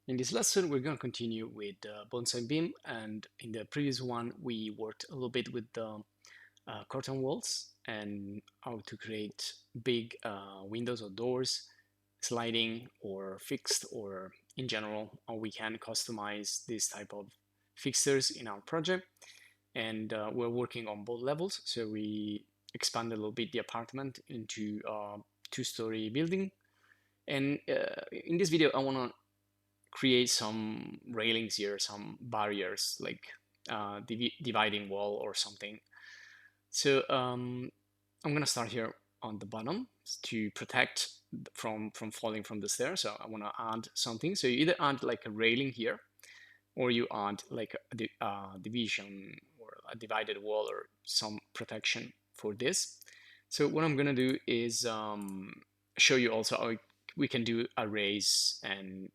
In this lesson, we're going to continue with BONSAI BIM, and in the previous one, we worked a little bit with the curtain walls and how to create big windows or doors, sliding or fixed, or in general, how we can customize this type of fixtures in our project. And we're working on both levels, so we expand a little bit the apartment into a two-story building. And in this video, I want to create some railings here, some barriers like dividing wall or something. So I'm gonna start here on the bottom to protect from falling from the stairs. So I want to add something. So you either add like a railing here, or you add like a division or a divided wall or some protection for this. So what I'm gonna do is show you also how we can do arrays, and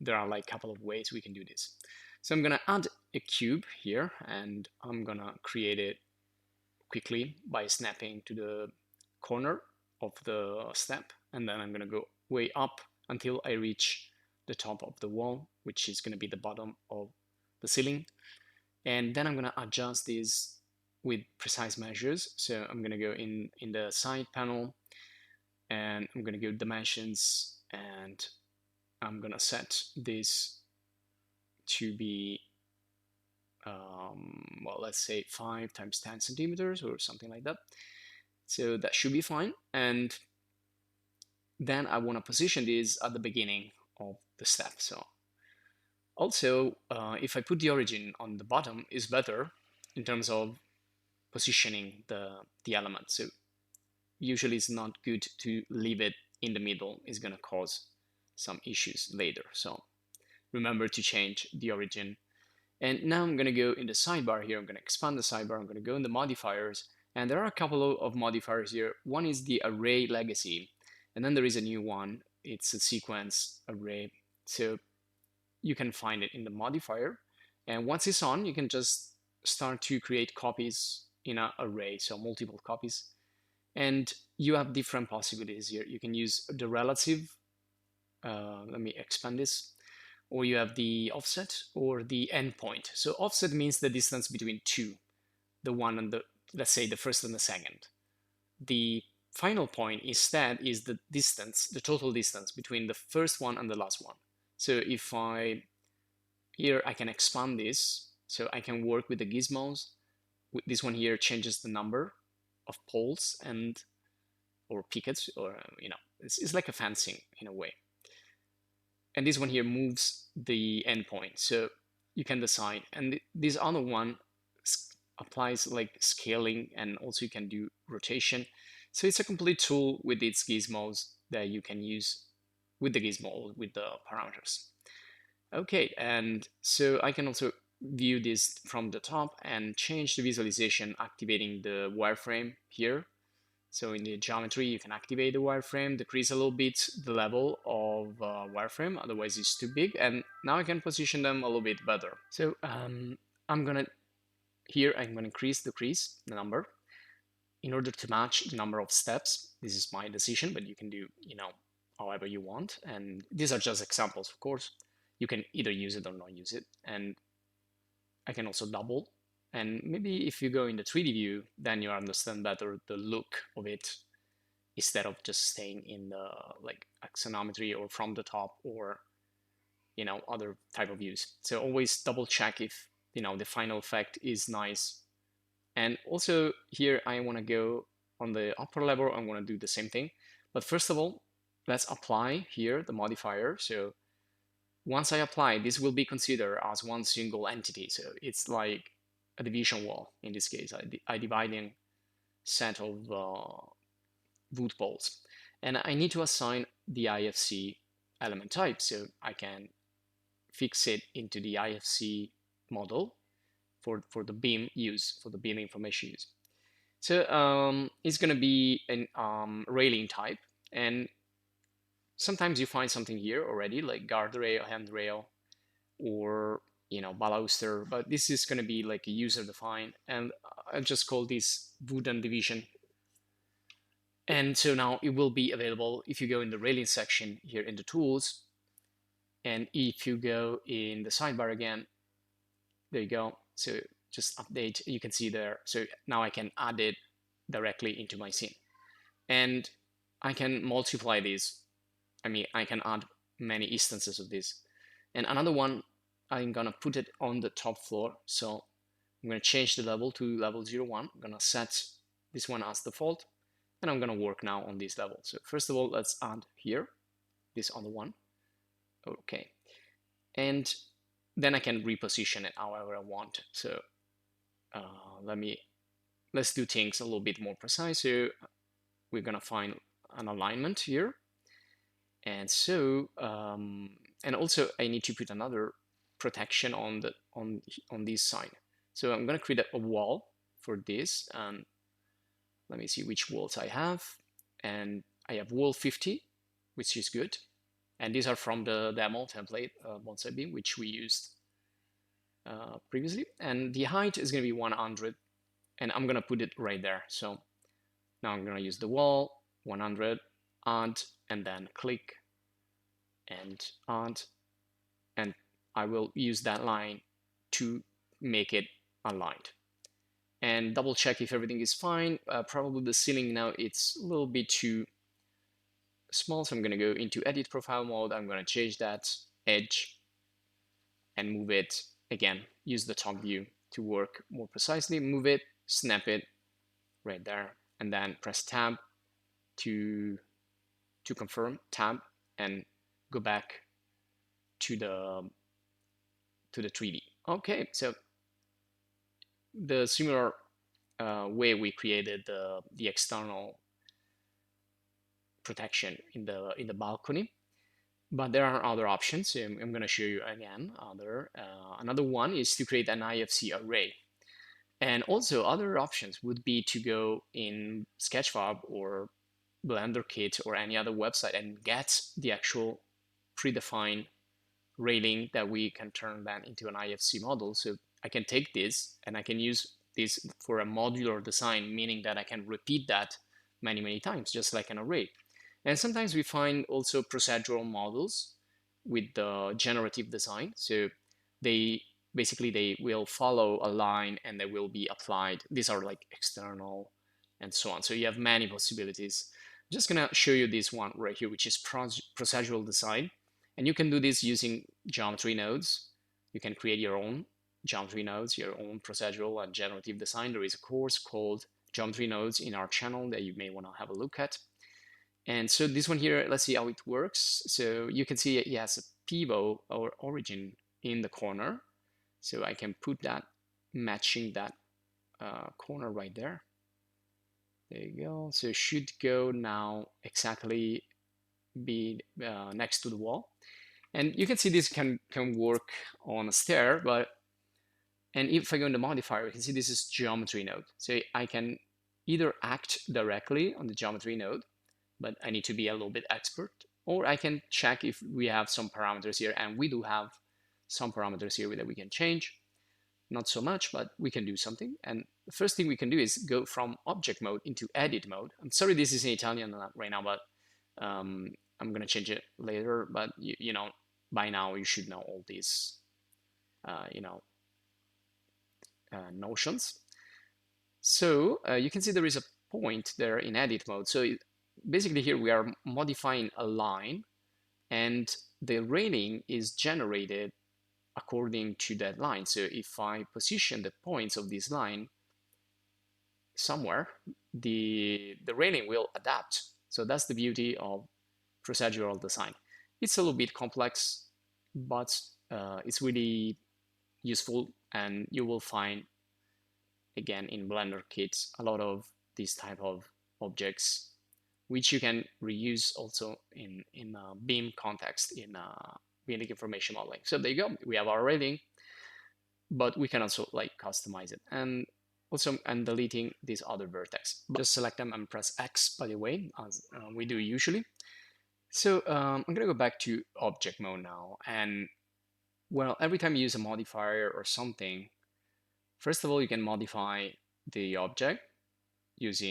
there are like a couple of ways we can do this. So I'm gonna add a cube here, and I'm gonna create it quickly by snapping to the corner of the step, and then I'm gonna go way up until I reach the top of the wall, which is gonna be the bottom of the ceiling. And then I'm gonna adjust this with precise measures. So I'm gonna go in the side panel, and I'm gonna go dimensions, and I'm gonna set this to be well, let's say 5 times 10 centimeters or something like that. So that should be fine. And then I want to position this at the beginning of the step. So also, if I put the origin on the bottom, is better in terms of positioning the element. So usually it's not good to leave it in the middle. It's going to cause some issues later. So remember to change the origin. And now I'm going to go in the sidebar here. I'm going to expand the sidebar. I'm going to go in the modifiers. And there are a couple of modifiers here. One is the array legacy. And then there is a new one. It's a sequence array. So you can find it in the modifier. And once it's on, you can just start to create copies in an array, so multiple copies. And you have different possibilities here. You can use the relative. Let me expand this. Or you have the offset or the endpoint. So offset means the distance between two, the one and the, let's say the first and the second. The final point instead is the distance, the total distance between the first one and the last one. So if here I can expand this, so I can work with the gizmos. This one here changes the number of poles or pickets, or it's like a fencing in a way. And this one here moves the endpoint, so you can decide. And this other one applies like scaling, and also you can do rotation. So it's a complete tool with its gizmos that you can use with the gizmo, with the parameters. Okay, and so I can also view this from the top and change the visualization, activating the wireframe here. So in the geometry, you can activate the wireframe, decrease a little bit the level of wireframe, otherwise it's too big. And now I can position them a little bit better. So I'm gonna increase, decrease the number in order to match the number of steps. This is my decision, but you can do, however you want. And these are just examples, of course. You can either use it or not use it. And I can also double. And maybe if you go in the 3D view, then you understand better the look of it, instead of just staying in the like axonometry or from the top, or other type of views. So always double check if the final effect is nice. And also here I want to go on the upper level. I want to do the same thing. But first of all, let's apply here the modifier. So once I apply, this will be considered as one single entity. So it's like a division wall in this case, a dividing set of wood poles. And I need to assign the IFC element type, so I can fix it into the IFC model for the BIM use, for the BIM information use. So it's going to be an railing type, and sometimes you find something here already, like guardrail, handrail, or Balauster, but this is going to be like a user defined, and I'll just call this wooden division. And so now it will be available if you go in the railing section here in the tools. And if you go in the sidebar again, there you go. So just update, you can see there. So now I can add it directly into my scene. And I can multiply these. I mean, I can add many instances of this. And another one, I'm gonna put it on the top floor. So I'm gonna change the level to level 01. I'm gonna set this one as default, and I'm gonna work now on this level. So first of all, let's add here, this other one. Okay. And then I can reposition it however I want. So let's do things a little bit more precise. So we're gonna find an alignment here. And so, and also I need to put another protection on this side. So I'm gonna create a wall for this. And let me see which walls I have. And I have wall 50, which is good. And these are from the demo template, BONSAI BIM, which we used previously. And the height is gonna be 100. And I'm gonna put it right there. So now I'm gonna use the wall, 100, add, and then click and add, and I will use that line to make it aligned. And double check if everything is fine. Probably the ceiling now, it's a little bit too small, so I'm gonna go into edit profile mode. I'm gonna change that edge and move it again. Use the top view to work more precisely. Move it, snap it right there, and then press tab to confirm, tab, and go back to the 3D. Okay, so the similar way we created the external protection in the balcony, but there are other options. So I'm going to show you again. Another one is to create an IFC array. And also other options would be to go in Sketchfab or Blender Kit or any other website and get the actual predefined railing that we can turn that into an IFC model. So I can take this and I can use this for a modular design, meaning that I can repeat that many times, just like an array. And sometimes we find also procedural models with the generative design. So they will follow a line and they will be applied. These are like external and so on. So you have many possibilities. I'm just gonna show you this one right here, which is procedural design. And you can do this using geometry nodes. You can create your own geometry nodes, your own procedural and generative design. There is a course called Geometry Nodes in our channel that you may want to have a look at. And so this one here, let's see how it works. So you can see it has a pivot or origin in the corner. So I can put that, matching that corner right there. There you go. So it should go now exactly be next to the wall. And you can see this can work on a stair, and if I go in the modifier, you can see this is geometry node. So I can either act directly on the geometry node, but I need to be a little bit expert, or I can check if we have some parameters here, and we do have some parameters here that we can change. Not so much, but we can do something. And the first thing we can do is go from object mode into edit mode. I'm sorry this is in Italian right now, but I'm going to change it later. But you know, by now you should know all these notions. So you can see there is a point there in edit mode. So basically here we are modifying a line, and the railing is generated according to that line. So if I position the points of this line somewhere, the railing will adapt. So that's the beauty of procedural design. It's a little bit complex, but it's really useful, and you will find again in Blender kits a lot of these type of objects which you can reuse also in BIM context, in building information modeling. So there you go, we have our railing, but we can also like customize it. And also I'm deleting this other vertex. Just select them and press X, by the way, as we do usually. So I'm gonna go back to object mode now. And well, every time you use a modifier or something, first of all, you can modify the object using